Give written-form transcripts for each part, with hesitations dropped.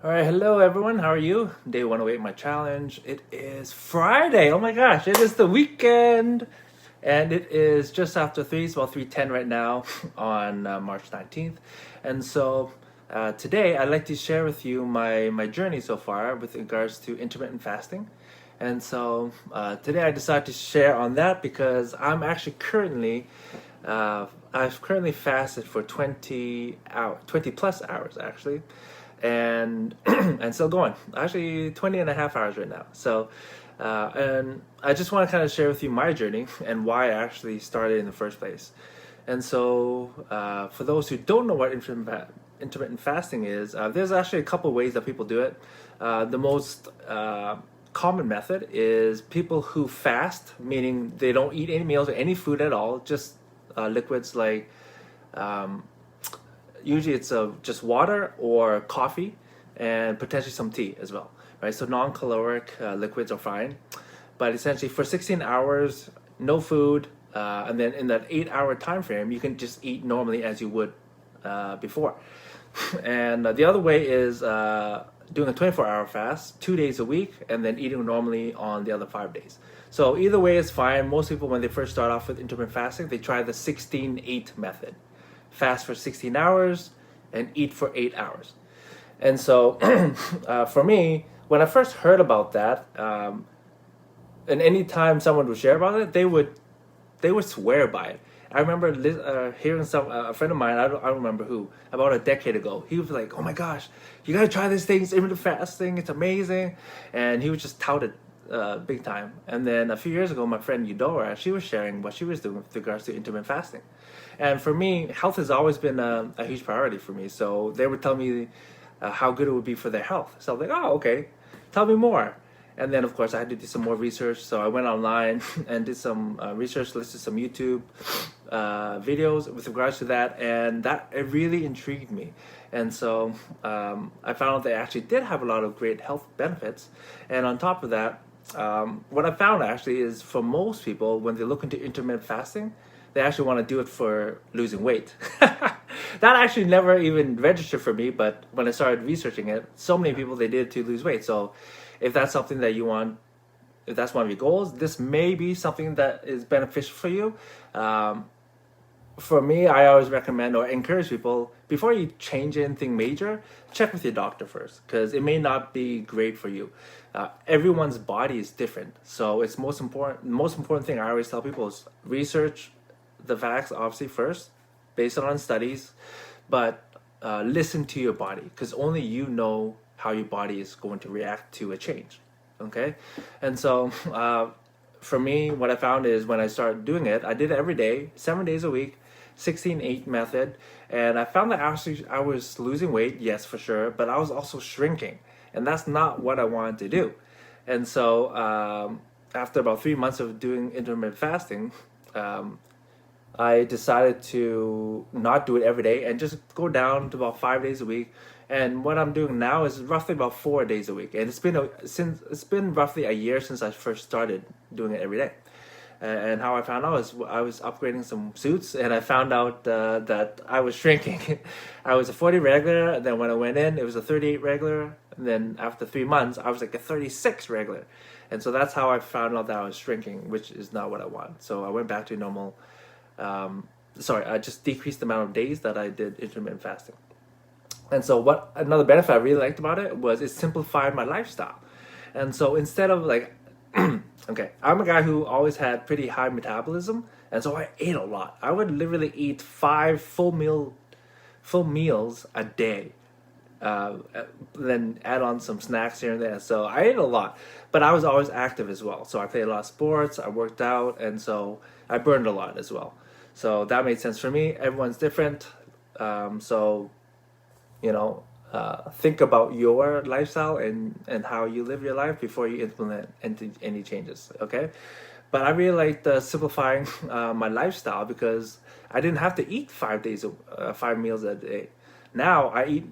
All right, hello everyone. How are you? Day 108 my challenge. It is Friday. Oh my gosh, it is the weekend. And it is just after 3, it's about 3:10 right now on March 19th. And so today I'd like to share with you my journey so far with regards to intermittent fasting. And so today I decided to share on that because I'm actually I've currently fasted for 20 plus hours actually, and and still going. Actually, 20 and a half hours right now. So, and I just want to kind of share with you my journey and why I actually started in the first place. And so, for those who don't know what intermittent fasting is, there's actually a couple ways that people do it. The most common method is people who fast, meaning they don't eat any meals or any food at all, just liquids like um, usually it's just water or coffee and potentially some tea as well, right? So non-caloric liquids are fine, but essentially for 16 hours, no food, and then in that 8-hour time frame, you can just eat normally as you would before. And the other way is doing a 24-hour fast, 2 days a week, and then eating normally on the other 5 days. So either way is fine. Most people, when they first start off with intermittent fasting, they try the 16-8 method. Fast for 16 hours and eat for 8 hours. And so for me, when I first heard about that, and anytime someone would share about it, they would swear by it. I remember hearing a friend of mine, I don't remember who, about a decade ago. He was like, "Oh my gosh, you gotta try this thing, it's intermittent fasting, it's amazing," and he was just touted big time. And then a few years ago, my friend Eudora, she was sharing what she was doing with regards to intermittent fasting. And for me, health has always been a huge priority for me. So they would tell me how good it would be for their health. So I was like, "Oh, okay, tell me more." And then, of course, I had to do some more research. So I went online and did some research, listed some YouTube videos with regards to that. And that it really intrigued me. And so I found out they actually did have a lot of great health benefits. And on top of that, what I found actually is for most people, when they look into intermittent fasting, they actually want to do it for losing weight. That actually never even registered for me, but when I started researching it, so many people they did it to lose weight. So if that's something that you want, if that's one of your goals, this may be something that is beneficial for you. For me, I always recommend or encourage people, before you change anything major, check with your doctor first, because it may not be great for you. Everyone's body is different, so it's most important. Most important thing I always tell people is research the facts obviously first, based on studies, but listen to your body, because only you know how your body is going to react to a change. Okay, and so for me, what I found is when I started doing it, I did it every day, 7 days a week, 16-8 method, and I found that actually I was losing weight, yes, for sure, but I was also shrinking, and that's not what I wanted to do. And so after about 3 months of doing intermittent fasting, I decided to not do it every day and just go down to about 5 days a week. And what I'm doing now is roughly about 4 days a week, and it's been roughly a year since I first started doing it every day. And how I found out is I was upgrading some suits, and I found out that I was shrinking. I was a 40 regular, and then when I went in, it was a 38 regular, and then after 3 months, I was like a 36 regular. And so that's how I found out that I was shrinking, which is not what I want. So I went back to normal. I just decreased the amount of days that I did intermittent fasting. And so what another benefit I really liked about it was it simplified my lifestyle. And so instead of like, okay, I'm a guy who always had pretty high metabolism, and so I ate a lot. I would literally eat 5 full meals a day, then add on some snacks here and there. So I ate a lot, but I was always active as well. So I played a lot of sports, I worked out, and so I burned a lot as well. So that made sense for me. Everyone's different. So think about your lifestyle and how you live your life before you implement any changes. Okay, but I really liked simplifying my lifestyle because I didn't have to eat 5 meals a day. Now I eat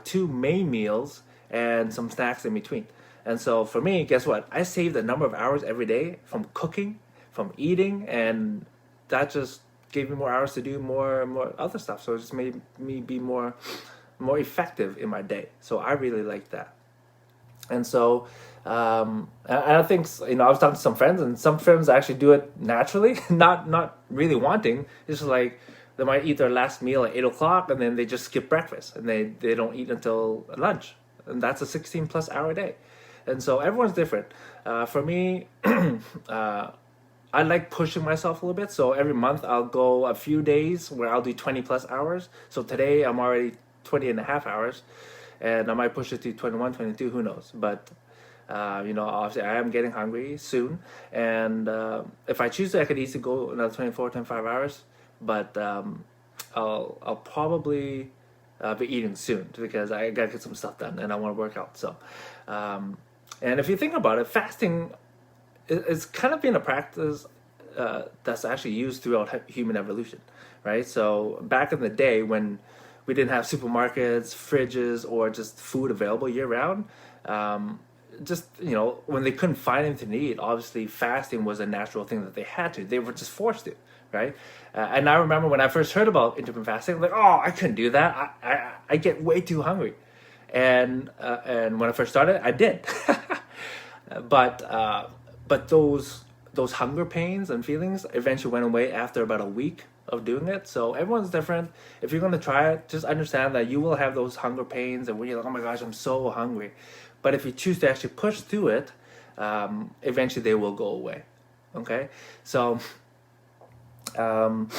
2 main meals and some snacks in between. And so for me, guess what? I saved a number of hours every day from cooking, from eating, and that just gave me more hours to do more other stuff. So it just made me be more more effective in my day. So I really like that. And so, and I think, I was talking to some friends, and some friends actually do it naturally, not really wanting. It's just like they might eat their last meal at 8 o'clock, and then they just skip breakfast, and they don't eat until lunch, and that's a 16+ hour day. And so everyone's different. For me, I like pushing myself a little bit. So every month I'll go a few days where I'll do 20+ hours. So today I'm already 20.5 hours, and I might push it to 21, 22, who knows. But, obviously I am getting hungry soon. And if I choose to, I could easily go another 24, 25 hours. But I'll probably be eating soon because I gotta get some stuff done and I want to work out. So, and if you think about it, fasting it's kind of been a practice that's actually used throughout human evolution, right? So back in the day when we didn't have supermarkets, fridges, or just food available year round, just when they couldn't find anything to eat, obviously fasting was a natural thing that they had to. They were just forced to, right? And I remember when I first heard about intermittent fasting, like, oh, I couldn't do that. I get way too hungry, and when I first started, I did, but those hunger pains and feelings eventually went away after about a week of doing it. So everyone's different. If you're going to try it, just understand that you will have those hunger pains and when you're like, oh my gosh, I'm so hungry. But if you choose to actually push through it, eventually they will go away. Okay? So, and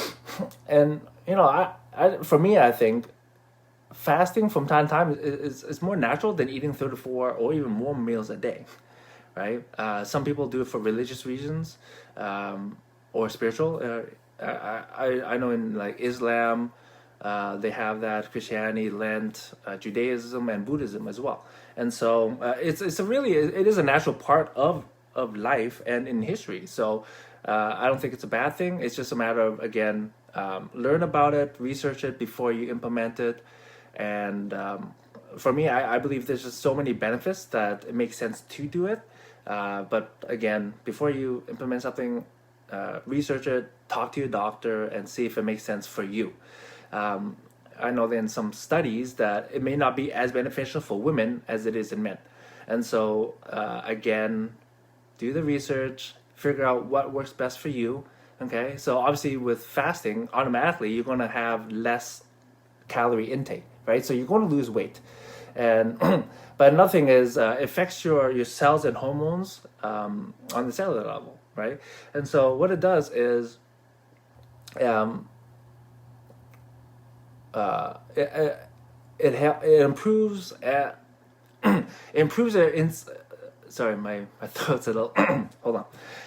for me, I think fasting from time to time is more natural than eating 34 or even more meals a day. Right? Some people do it for religious reasons, or spiritual. I know in like Islam, they have that, Christianity, Lent, Judaism, and Buddhism as well. And so it is a natural part of life and in history. So I don't think it's a bad thing. It's just a matter of, again, learn about it, research it before you implement it. And for me, I believe there's just so many benefits that it makes sense to do it. But again, before you implement something, research it, talk to your doctor, and see if it makes sense for you. I know that in some studies that it may not be as beneficial for women as it is in men. And so, again, do the research, figure out what works best for you. Okay, so obviously with fasting, automatically you're going to have less calorie intake, right? So you're going to lose weight. And but another thing is it affects your cells and hormones on the cellular level, right? And so what it does is it improves improves your sorry, my throat's a little hold on.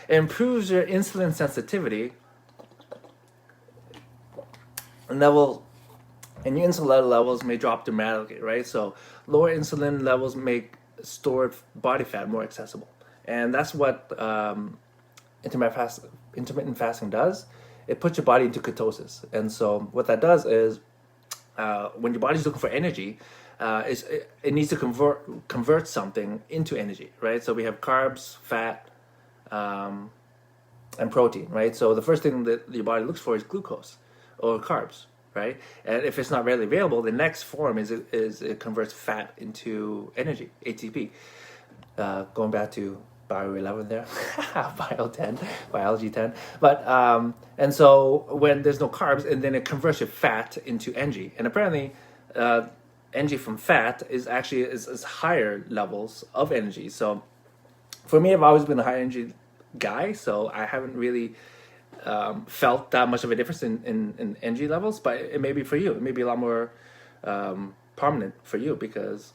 It improves your insulin sensitivity level. And your insulin levels may drop dramatically, right? So lower insulin levels make stored body fat more accessible. And that's what intermittent fasting does. It puts your body into ketosis. And so what that does is when your body's looking for energy, it needs to convert something into energy, right? So we have carbs, fat, and protein, right? So the first thing that your body looks for is glucose or carbs. Right? And if it's not readily available, the next form is it converts fat into energy, ATP. Going back to Bio 11 there, Biology 10. But and so when there's no carbs, and then it converts your fat into energy. And apparently, energy from fat is actually is higher levels of energy. So for me, I've always been a high energy guy, so I haven't really felt that much of a difference in energy levels, but it may be for you. It may be a lot more prominent for you because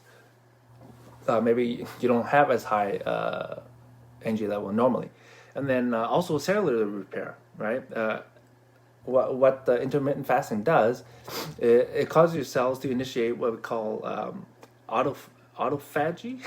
maybe you don't have as high energy level normally. And then also cellular repair, right? What the intermittent fasting does, it causes your cells to initiate what we call autophagy.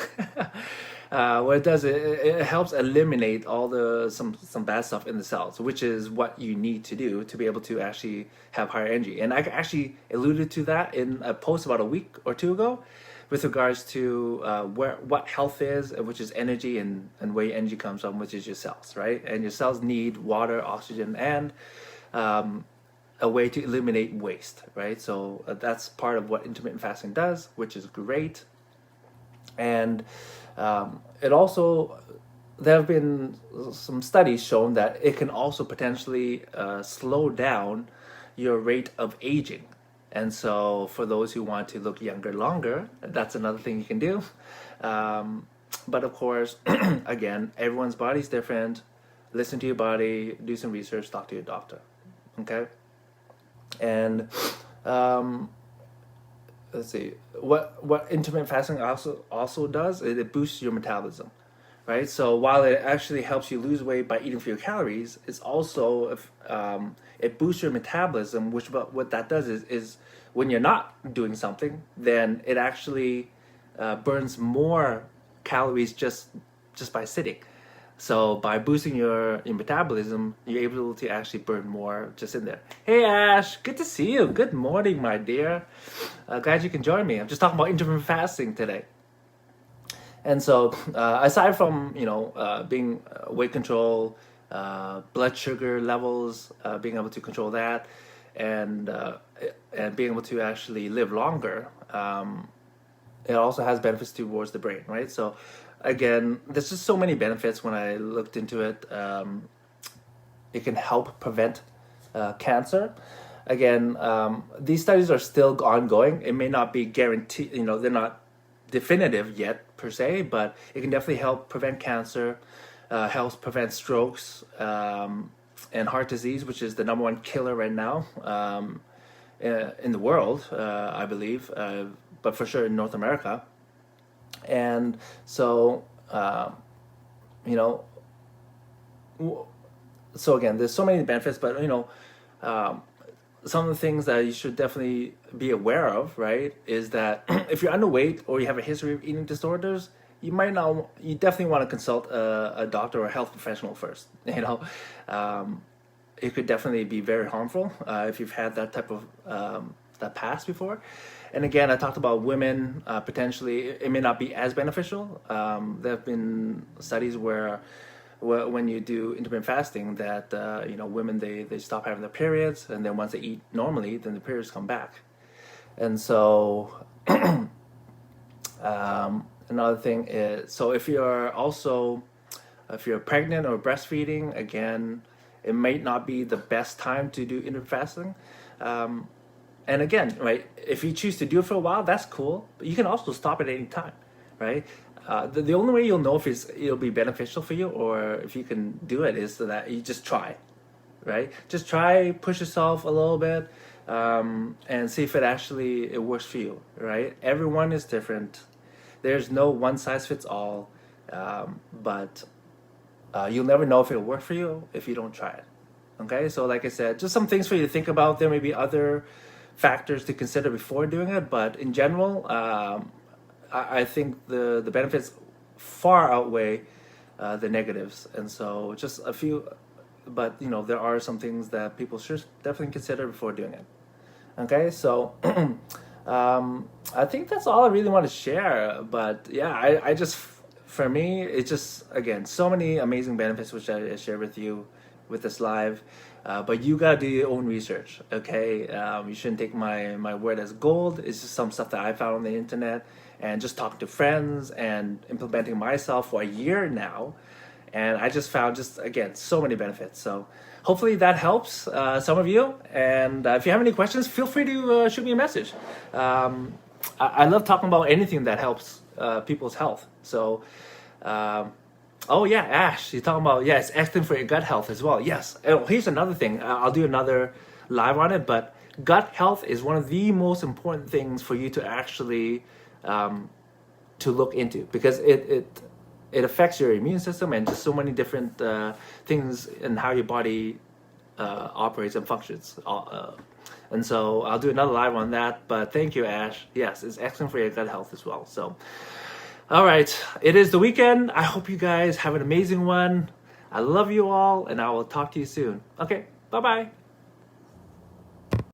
What it does, it helps eliminate all some bad stuff in the cells, which is what you need to do to be able to actually have higher energy. And I actually alluded to that in a post about a week or two ago, with regards to what health is, which is energy, and where your energy comes from, which is your cells, right? And your cells need water, oxygen, and a way to eliminate waste, right? So that's part of what intermittent fasting does, which is great. And it also, there have been some studies shown that it can also potentially slow down your rate of aging. And so for those who want to look younger longer, that's another thing you can do. But of course, again, everyone's body's different. Listen to your body, do some research, talk to your doctor. Okay? And let's see, what intermittent fasting also does is it boosts your metabolism, right? So while it actually helps you lose weight by eating fewer calories, it's also it boosts your metabolism, which what that does is when you're not doing something, then it actually burns more calories just by sitting. So by boosting your metabolism, you're able to actually burn more just in there. Hey Ash, good to see you. Good morning, my dear. Glad you can join me. I'm just talking about intermittent fasting today. And so aside from being weight control, blood sugar levels, being able to control that, and being able to actually live longer, it also has benefits towards the brain, right? So again, there's just so many benefits when I looked into it. It can help prevent cancer. Again, these studies are still ongoing. It may not be guaranteed, they're not definitive yet per se, but it can definitely help prevent cancer, helps prevent strokes, and heart disease, which is the number one killer right now in the world, I believe, but for sure in North America. And so, so again, there's so many benefits, but some of the things that you should definitely be aware of, right, is that if you're underweight or you have a history of eating disorders, you definitely want to consult a doctor or a health professional first. It could definitely be very harmful if you've had that type of that past before. And again, I talked about women, potentially it may not be as beneficial. There have been studies where when you do intermittent fasting that women they stop having their periods, and then once they eat normally, then the periods come back. And so another thing is, so if you're pregnant or breastfeeding, again, it might not be the best time to do intermittent fasting. And again, right, if you choose to do it for a while, that's cool. But you can also stop at any time, right? The only way you'll know if it'll be beneficial for you or if you can do it is so that you just try, right? Just try, push yourself a little bit, and see if it works for you, right? Everyone is different. There's no one size fits all, but you'll never know if it'll work for you if you don't try it. Okay, so like I said, just some things for you to think about. There may be other factors to consider before doing it, but in general, I think the benefits far outweigh the negatives. And so just a few, but there are some things that people should definitely consider before doing it. Okay, so I think that's all I really want to share. But yeah, I just, for me, it's just, again, so many amazing benefits which I share with you with this live. But you gotta do your own research, okay? You shouldn't take my word as gold. It's just some stuff that I found on the internet and just talking to friends and implementing myself for a year now. And I just found again, so many benefits. So hopefully that helps some of you. And if you have any questions, feel free to shoot me a message. I love talking about anything that helps people's health. So, oh yeah, Ash, you're talking about, it's excellent for your gut health as well. Yes. Oh, here's another thing. I'll do another live on it, but gut health is one of the most important things for you to actually to look into, because it affects your immune system and just so many different things in how your body operates and functions. And so I'll do another live on that. But thank you, Ash. Yes, it's excellent for your gut health as well. So, all right, it is the weekend. I hope you guys have an amazing one. I love you all, and I will talk to you soon. Okay, bye-bye.